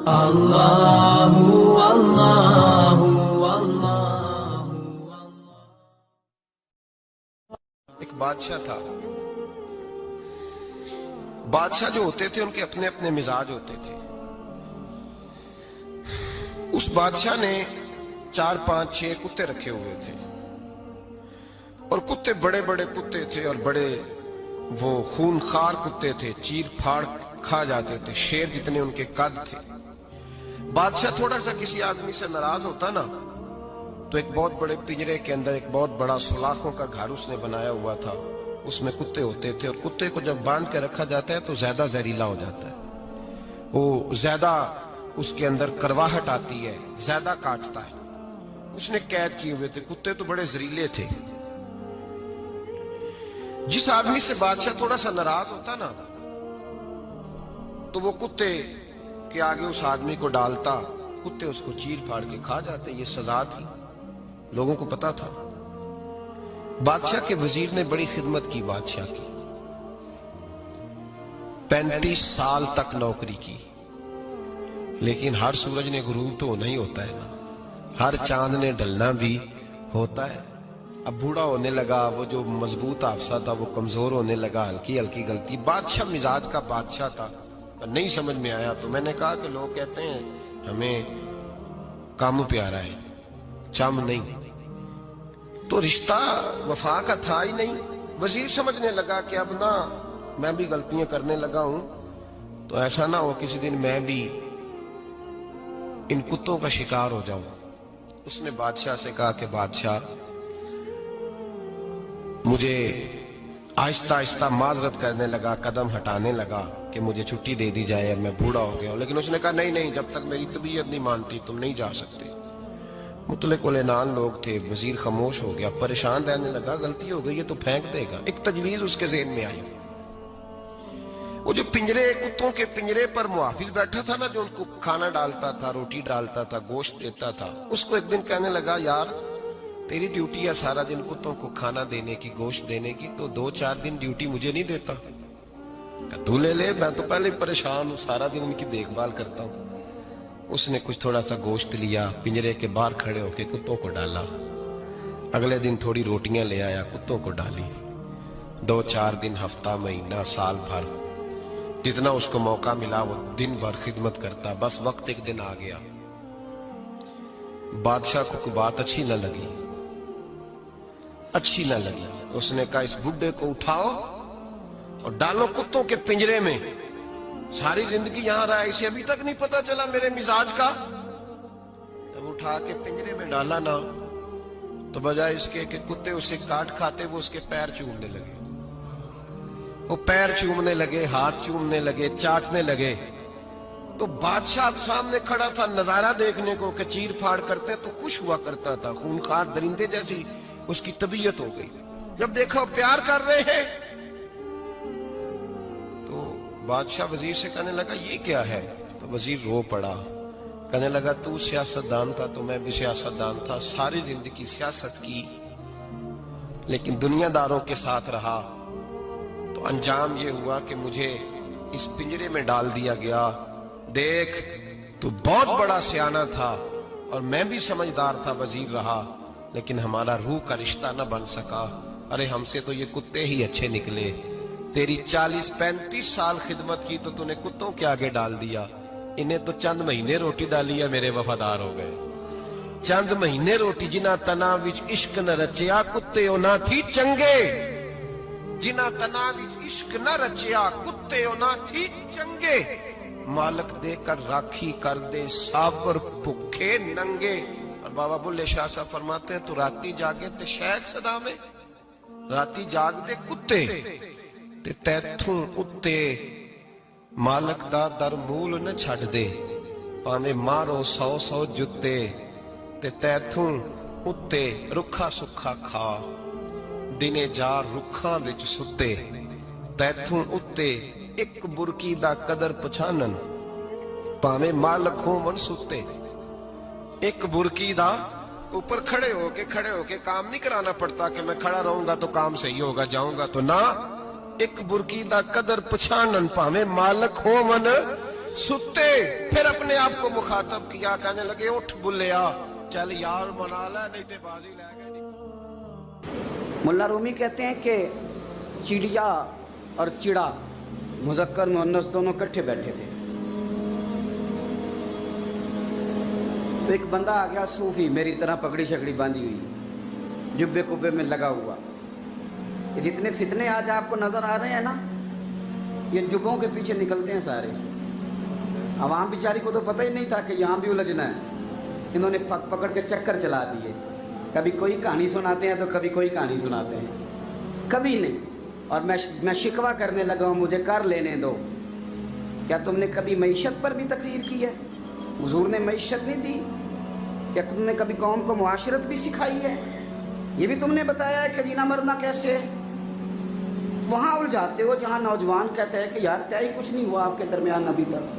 اللہ اللہ اللہ۔ ایک بادشاہ تھا۔ بادشاہ جو ہوتے تھے ان کے اپنے اپنے مزاج ہوتے تھے۔ اس بادشاہ نے 4 5 6 کتے رکھے ہوئے تھے، اور کتے بڑے بڑے کتے تھے، اور بڑے وہ خونخوار کتے تھے، چیر پھاڑ کھا جاتے تھے، شیر جتنے ان کے قد تھے۔ بادشاہ تھوڑا سا کسی آدمی سے ناراض ہوتا نا تو ایک بہت بڑے پنجرے کے اندر ایک بہت بڑا سلاخوں کا گھر اس نے بنایا ہوا تھا، اس میں کتے ہوتے تھے، اور کتے کو جب باندھ کے رکھا جاتا ہے تو زیادہ زہریلا ہو جاتا ہے، وہ زیادہ اس کے اندر کرواہٹ آتی ہے، زیادہ کاٹتا ہے۔ اس نے قید کیے ہوئے تھے، کتے تو بڑے زہریلے تھے۔ جس آدمی سے بادشاہ تھوڑا سا ناراض ہوتا نا تو وہ کتے کے آگے اس آدمی کو ڈالتا، کتے اس کو چیر پھاڑ کے کھا جاتے۔ یہ سزا تھی، لوگوں کو پتا تھا۔ بادشاہ کے وزیر نے بڑی خدمت کی بادشاہ کی، 35 سال تک نوکری کی، لیکن ہر سورج نے غروب تو نہیں ہوتا ہے نا، ہر چاند نے ڈھلنا بھی ہوتا ہے۔ اب بوڑھا ہونے لگا، وہ جو مضبوط حافظہ تھا وہ کمزور ہونے لگا، ہلکی ہلکی غلطی۔ بادشاہ مزاج کا بادشاہ تھا، نہیں سمجھ میں آیا تو میں نے کہا کہ لوگ کہتے ہیں ہمیں کام پیارا ہے، چم نہیں، تو رشتہ وفا کا تھا ہی نہیں۔ وزیر سمجھنے لگا کہ اب نہ میں بھی غلطیاں کرنے لگا ہوں تو ایسا نہ ہو کسی دن میں بھی ان کتوں کا شکار ہو جاؤں۔ اس نے بادشاہ سے کہا کہ بادشاہ مجھے آہستہ آہستہ معذرت کرنے لگا، قدم ہٹانے لگا کہ مجھے چھٹی دے دی جائے، میں بوڑھا ہو گیا ہوں۔ لیکن اس نے کہا نہیں نہیں، جب تک میری طبیعت نہیں مانتی تم نہیں جا سکتے۔ مطلق العنان لوگ تھے، وزیر خاموش ہو گیا، پریشان رہنے لگا، غلطی ہو گئی ہے تو پھینک دے گا۔ ایک تجویز اس کے ذہن میں آئی، وہ جو پنجرے کتوں کے پنجرے پر محافظ بیٹھا تھا نا، جو ان کو کھانا ڈالتا تھا، روٹی ڈالتا تھا، گوشت دیتا تھا، اس کو ایک دن کہنے لگا یار تیری ڈیوٹی ہے سارا دن کتوں کو کھانا دینے کی، گوشت دینے کی، تو 2 4 دن ڈیوٹی مجھے نہیں دیتا؟ تو لے لے، میں تو پہلے پریشان ہوں، سارا دن ان کی دیکھ بھال کرتا ہوں۔ اس نے کچھ تھوڑا سا گوشت لیا، پنجرے کے باہر کھڑے ہو کے کتوں کو ڈالا۔ اگلے دن تھوڑی روٹیاں لے آیا، کتوں کو ڈالی۔ 2 4 دن، ہفتہ، مہینہ، سال بھر، جتنا اس کو موقع ملا وہ دن بھر خدمت کرتا۔ بس وقت ایک دن آ گیا، بادشاہ کو کوئی بات اچھی نہ لگی۔ اس نے کہا اس بڈھے کو اٹھاؤ اور ڈالو کتوں کے پنجرے میں، ساری زندگی یہاں رہا، اسے ابھی تک نہیں پتا چلا میرے مزاج کا۔ جب اٹھا کے پنجرے میں ڈالا نا تو بجائے اس کے کہ کتے اسے کاٹ کھاتے، وہ اس کے پیر چومنے لگے، وہ پیر چومنے لگے، ہاتھ چومنے لگے، چاٹنے لگے۔ تو بادشاہ سامنے کھڑا تھا نظارہ دیکھنے کو کہ چیر پھاڑ کرتے تو خوش ہوا کرتا تھا، خونخوار درندے جیسی اس کی طبیعت ہو گئی۔ جب دیکھا وہ پیار کر رہے ہیں تو بادشاہ وزیر سے کہنے لگا یہ کیا ہے؟ تو وزیر رو پڑا، کہنے لگا تو سیاستدان تھا تو میں بھی سیاستدان تھا، ساری زندگی سیاست کی، لیکن دنیا داروں کے ساتھ رہا تو انجام یہ ہوا کہ مجھے اس پنجرے میں ڈال دیا گیا۔ دیکھ تو بہت بڑا سیانہ تھا اور میں بھی سمجھدار تھا، وزیر رہا، لیکن ہمارا روح کا رشتہ نہ بن سکا۔ ارے ہم سے تو یہ کتے ہی اچھے نکلے، تیری 40 35 سال خدمت کی تو تو نے کتوں کے آگے ڈال دیا، انہیں تو چند مہینے روٹی ڈالی ہے، میرے وفادار ہو گئے۔ چند مہینے روٹی، جنہ تنا وچ عشق نہ رچیا کتے نہ تھی چنگے، جنہ تنا وچ عشق نہ رچیا کتے نہ تھی چنگے، مالک دے کر راکھی کر دے سابر بھکھے ننگے۔ اور بابا بلے شاہ صاحب فرماتے ہیں تو راتی جاگے تے شیخ صدا میں، راتی جاگ دے کتے تے تیتھوں اتے مالک دا در مول نہ چھڑ دے، پاویں مارو 100 100 جتے تے تیتھوں اتے رکھا سکھا کھا، دنے جار رکھاں وچ ستے، تیتھوں اتے ایک برکی دا قدر پچھانن، پاویں مالک ہوں من ستے۔ ایک برکی دا اوپر کھڑے ہو کے کام نہیں کرانا پڑتا کہ میں کھڑا رہوں گا تو کام صحیح ہوگا، جاؤں گا تو نہ، ایک برکی دا قدر پچھانن، پاویں مالک ہو من सुते फिर अपने आप को मुखातब किया, कहने लगे उठ बुल्लिया, चल यार मना ले नहीं ते बाजी ले गए। मुल्ला रूमी कहते हैं कि चिड़िया और चिड़ा मुज़क्कर मुअन्नस दोनों इकट्ठे बैठे थे। तो एक बंदा आ गया सूफी, मेरी तरह पगड़ी शकड़ी बांधी हुई, जुब्बे कुब्बे में लगा हुआ। ये जितने फितने आज आपको नजर आ रहे हैं ना, ये जुब्बों के पीछे निकलते हैं सारे। आवाम बेचारी को तो पता ही नहीं था कि यहाँ भी उलझना है। इन्होंने पकड़ के चक्कर चला दिए, कभी कोई कहानी सुनाते हैं तो कभी कोई कहानी सुनाते हैं, कभी नहीं। और मैं शिकवा करने लगा हूँ, मुझे कर लेने दो। क्या तुमने कभी मईशत पर भी तकरीर की है? हुजूर ने मईशत नहीं दी? क्या तुमने कभी कौम को मुआशरत भी सिखाई है? ये भी तुमने बताया है कि जीना मरना कैसे है? वहाँ उलझाते हो जहाँ नौजवान कहते हैं कि यार तय कुछ नहीं हुआ आपके दरमियान अभी तक।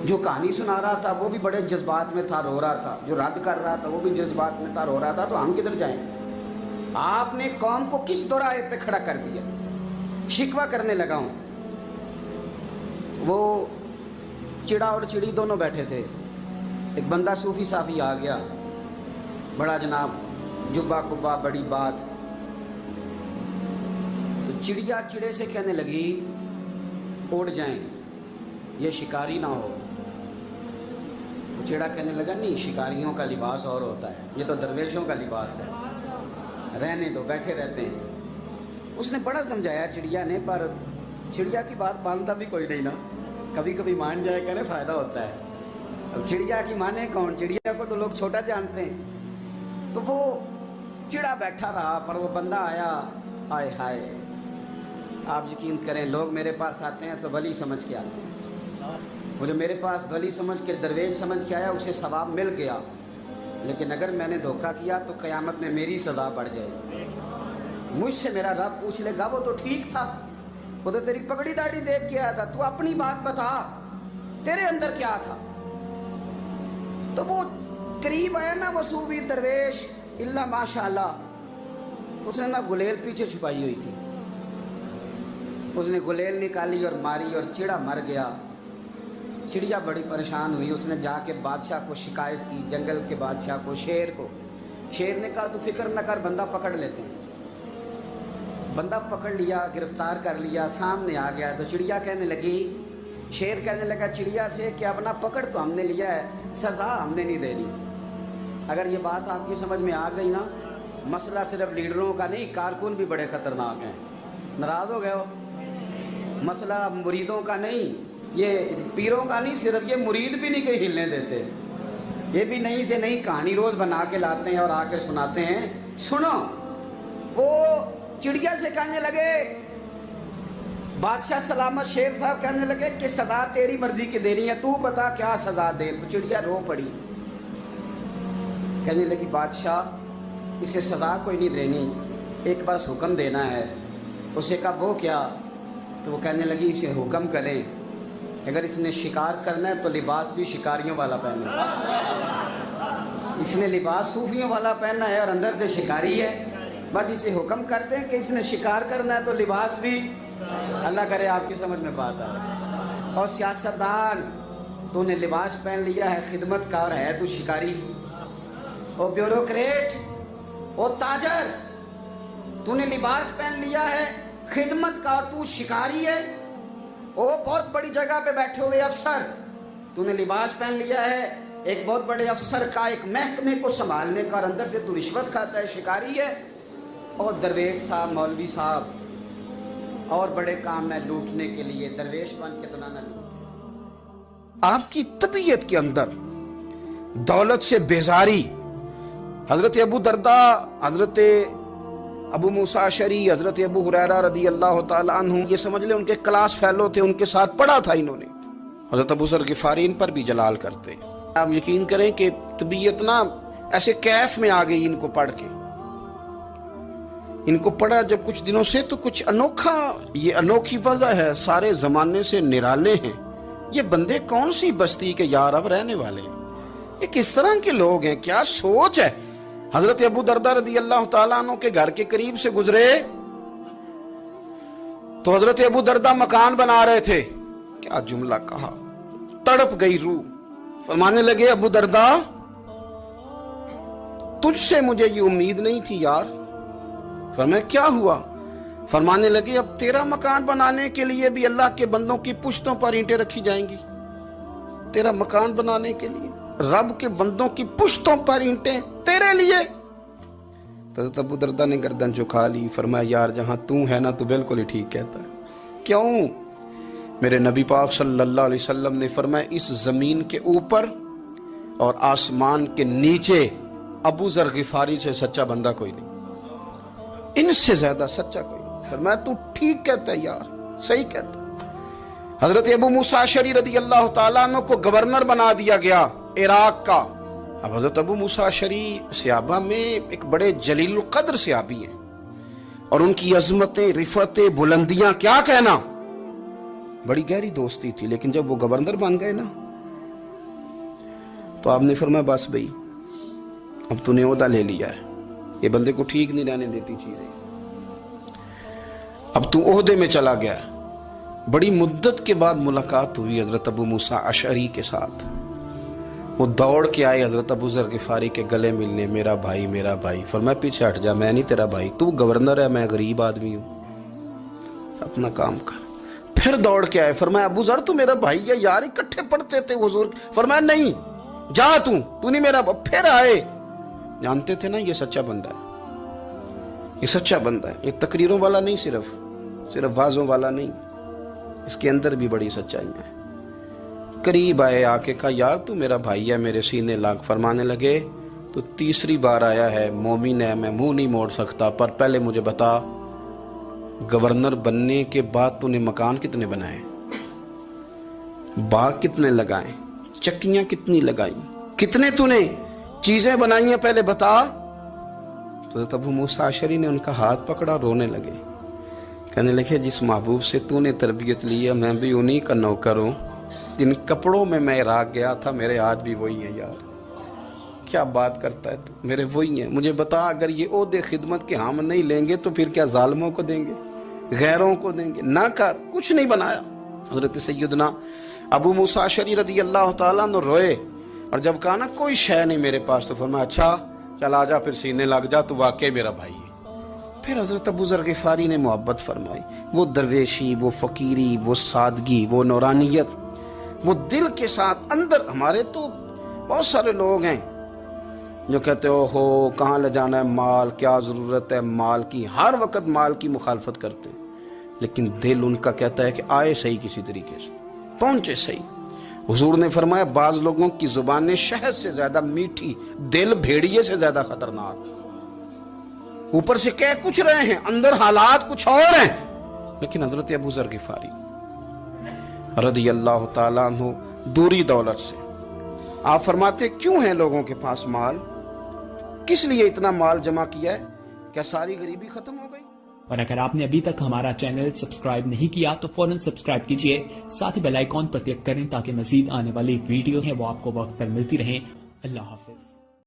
जो कहानी सुना रहा था वो भी बड़े जज्बात में था, रो रहा था। जो रद्द कर रहा था वो भी जज्बात में था, रो रहा था। तो हम किधर जाएं? आपने कौम को किस दोराहे पे खड़ा कर दिया? शिकवा करने लगा हूँ। वो चिड़ा और चिड़ी दोनों बैठे थे। एक बंदा सूफी साफी आ गया, बड़ा जनाब, जुब्बा कुब्बा, बड़ी बात। तो चिड़िया चिड़े से कहने लगी उड़ जाएं, ये शिकारी ना हो। तो चिड़ा कहने लगा नहीं, शिकारियों का लिबास और होता है, ये तो दरवेशों का लिबास है, रहने दो, बैठे रहते हैं। उसने बड़ा समझाया चिड़िया ने, पर चिड़िया की बात मानता भी कोई नहीं ना। कभी कभी मान जाए कहने फ़ायदा होता है। अब चिड़िया की माने कौन? चिड़िया को तो लोग छोटा जानते हैं। तो वो चिड़ा बैठा रहा, पर वो बंदा आया। हाय हाय, आप यकीन करें, लोग मेरे पास आते हैं तो वली समझ के आते हैं। वो जो मेरे पास वली समझ के, दरवेश समझ के आया, उसे सवाब मिल गया। लेकिन अगर मैंने धोखा किया तो क़यामत में मेरी सज़ा बढ़ जाएगी। मुझसे मेरा रब पूछ लेगा, वो तो ठीक था, वो तो तेरी पगड़ी दाढ़ी देख के आया था, तू अपनी बात बता, तेरे अंदर क्या था? तो वो करीब आया ना, वो सूफी दरवेश, इल्ला माशाअल्लाह, उसने ना गुलेल पीछे छुपाई हुई थी। उसने गुलेल निकाली और मारी और चिड़ा मर गया। चिड़िया बड़ी परेशान हुई, उसने जाके बादशाह को शिकायत की, जंगल के बादशाह को, शेर को। शेर ने कहा तू फिक्र न कर, बंदा पकड़ लेते हैं। बंदा पकड़ लिया, गिरफ्तार कर लिया, सामने आ गया। तो चिड़िया कहने लगी, शेर कहने लगा चिड़िया से कि अब ना पकड़ तो हमने लिया है, सज़ा हमने नहीं देनी। अगर ये बात आपकी समझ में आ गई ना, मसला सिर्फ लीडरों का नहीं, कारकुन भी बड़े ख़तरनाक हैं। नाराज़ हो गए हो? मसला मुरीदों का नहीं, ये पीरों का नहीं, सिर्फ ये मुरीद भी नहीं कहीं हिलने देते। ये भी नई से नई कहानी रोज़ बना के लाते हैं और आके सुनाते हैं। सुनो, वो चिड़िया से कहने लगे, बादशाह सलामत, शेर साहब कहने लगे कि सज़ा तेरी मर्जी की देनी है, तू बता क्या सज़ा दे। तो चिड़िया रो पड़ी, कहने लगी बादशाह इसे सज़ा कोई नहीं देनी, एक बस हुक्म देना है। उसे कहा वो क्या? तो वो कहने लगी इसे हुक्म करें, अगर इसने शिकार करना है तो लिबास भी शिकारियों वाला पहने। इसने लिबास सूफियों वाला पहनना है और अंदर से शिकारी है। बस इसे हुक्म करते हैं कि इसने शिकार करना है तो लिबास भी, अल्लाह करे आपकी समझ में बात आए। और सियासतदान, तूने लिबास पहन लिया है, खिदमतकार है तू शिकारी। और ब्यूरोक्रेट, ओ ताजर, तूने लिबास पहन लिया है, खिदमतकार, तू शिकारी है। ओ बहुत बड़ी जगह पे बैठे हुए अफसर, तूने लिबास पहन लिया है एक बहुत बड़े अफसर का, एक महकमे को संभालने का, और अंदर से तू रिश्वत खाता है, शिकारी है। और दरवेश साहब, मौलवी साहब और बड़े काम में लूटने के लिए दरवेश बन के तो ना लूट। आपकी तबीयत के अंदर दौलत से बेजारी, हजरत अबू दरदा, हजरत अबू मूसा अशरी, हजरत अबू हुरैरा रदी अल्लाह तआला अन्हु, ये समझ ले उनके क्लास फेलो थे, उनके साथ पढ़ा था इन्होंने। हजरत अबू ज़र गिफारी इन पर भी जलाल करते। आप यकीन करें कि तबीयत ना ऐसे कैफ में आ गई इनको पढ़ के। इनको पढ़ा जब कुछ दिनों से, तो कुछ अनोखा, ये अनोखी वजह है, सारे जमाने से निराले हैं ये बंदे। कौन सी बस्ती के यार अब रहने वाले, ये किस तरह के लोग हैं, क्या सोच है। हजरत अबू दरदा रदी अल्लाह तआला अन्हु के घर के करीब से गुजरे तो हजरत अबू दरदा मकान बना रहे थे। क्या जुमला कहा, तड़प गई रूह। फरमाने लगे अबू दरदा, तुझसे मुझे ये उम्मीद नहीं थी यार। फरमाया क्या हुआ? फरमाने लगे अब तेरा मकान बनाने के लिए भी अल्लाह के बंदों की पुश्तों पर ईंटें रखी जाएंगी। तेरा मकान बनाने के लिए रब के बंदों की पुश्तों पर ईंटें तेरे लिए। तो अबू दरदा ने गर्दन झुका ली। फरमाया यार जहां तू है ना, तू बिल्कुल ही ठीक कहता है। क्यों? मेरे नबी पाक सल्लल्लाहु अलैहि वसल्लम ने फरमाया इस जमीन के ऊपर और आसमान के नीचे अबू जर गिफारी से सच्चा बंदा कोई नहीं, इनसे ज्यादा सच्चा कोई नहीं। फरमाया तू ठीक कहता है यार, सही कहता। हजरत अबू मूसा अशरी रदी अल्लाह तआला अन्हु को गवर्नर बना दिया गया इराक का। अब हजरत अबू मूसा अशरी सहाबा में एक बड़े जलील कद्र सहाबी हैं और उनकी अजमतें, रिफतें, बुलंदियां क्या कहना, बड़ी गहरी दोस्ती थी। लेकिन जब वो गवर्नर बन गए ना, तो आपने फरमाया बस भाई अब तूने ओहदा ले लिया है, ये बंदे को ठीक नहीं रहने देती चीजें, अब तू ओहदे में चला गया है। बड़ी मुद्दत के बाद मुलाकात हुई हजरत अबू मूसा अशरी के साथ। वो दौड़ के आए हजरत अबू जर गिफारी के गले मिलने, मेरा भाई मेरा भाई। फरमाया पीछे हट जा, मैं नहीं तेरा भाई, तू गवर्नर है, मैं गरीब आदमी हूं, अपना काम कर। फिर दौड़ के आए, फरमाया अबू जर तू मेरा भाई है यार, इकट्ठे पढ़ते थे हुजूर। फरमाया नहीं जा, तू नहीं मेरा। फिर आए, जानते थे ना ये सच्चा बंदा है, ये सच्चा बंदा है, ये तकरीरों वाला नहीं, सिर्फ वाजों वाला नहीं, इसके अंदर भी बड़ी सच्चाई है। करीब आए, आके कहा यार तू मेरा भाई है, मेरे सीने लाग। फरमाने लगे तो तीसरी बार आया है, मोमिन है, मैं मुंह नहीं मोड़ सकता, पर पहले मुझे बता गवर्नर बनने के बाद तूने मकान कितने बनाए, बाग कितने लगाए, चक्कियां कितनी लगाई, कितने तूने चीजें बनाई हैं, पहले बता। तो अबू मूसा अशरी ने उनका हाथ पकड़ा, रोने लगे, कहने लगे जिस महबूब से तूने तरबियत ली है मैं भी उन्हीं का नौकर हूं, जिन कपड़ों में मैं राग गया था मेरे आज भी वही है यार। क्या बात करता है तू, मेरे वही है। मुझे बता अगर ये ओहदे खिदमत के हम नहीं लेंगे तो फिर क्या जालिमों को देंगे, गैरों को देंगे? ना कर, कुछ नहीं बनाया। हजरत सैयदना अबू मूसा अशरी रदी अल्लाह तआला अन्हु रोए, और जब कहा ना कोई शय नहीं मेरे पास, तो फरमाया अच्छा चल आ जा, फिर सीने लग जा, तू वाकई मेरा भाई है। फिर हजरत अबू जर गिफारी ने मोहब्बत फरमाई। वो दरवेशी, वो फकीरी, वो सादगी, वो नौरानियत, वो दिल के साथ अंदर। हमारे तो बहुत सारे लोग हैं जो कहते हो कहाँ ले जाना है माल, क्या जरूरत है माल की, हर वक्त माल की मुखालफत करते हैं, लेकिन दिल उनका कहता है कि आए सही, किसी तरीके से पहुंचे सही। हुजूर ने फरमाया बाज लोगों की जुबानें शहद से ज्यादा मीठी, दिल भेड़िए से ज्यादा खतरनाक। ऊपर से कह कुछ रहे हैं, अंदर हालात कुछ और हैं। लेकिन हजरत अबू जर गिफारी रदी अल्लाह ताला अन्हु दूरी दौलत से, आप फरमाते क्यों है लोगों के पास माल, किस लिए इतना माल जमा किया है, क्या सारी गरीबी खत्म हो गई? और अगर आपने अभी तक हमारा चैनल सब्सक्राइब नहीं किया तो फौरन सब्सक्राइब कीजिए, साथ ही बेल आइकॉन पर क्लिक करें ताकि मजीद आने वाली वीडियो है वो आपको वक्त पर मिलती रहे। अल्लाह हाफिज।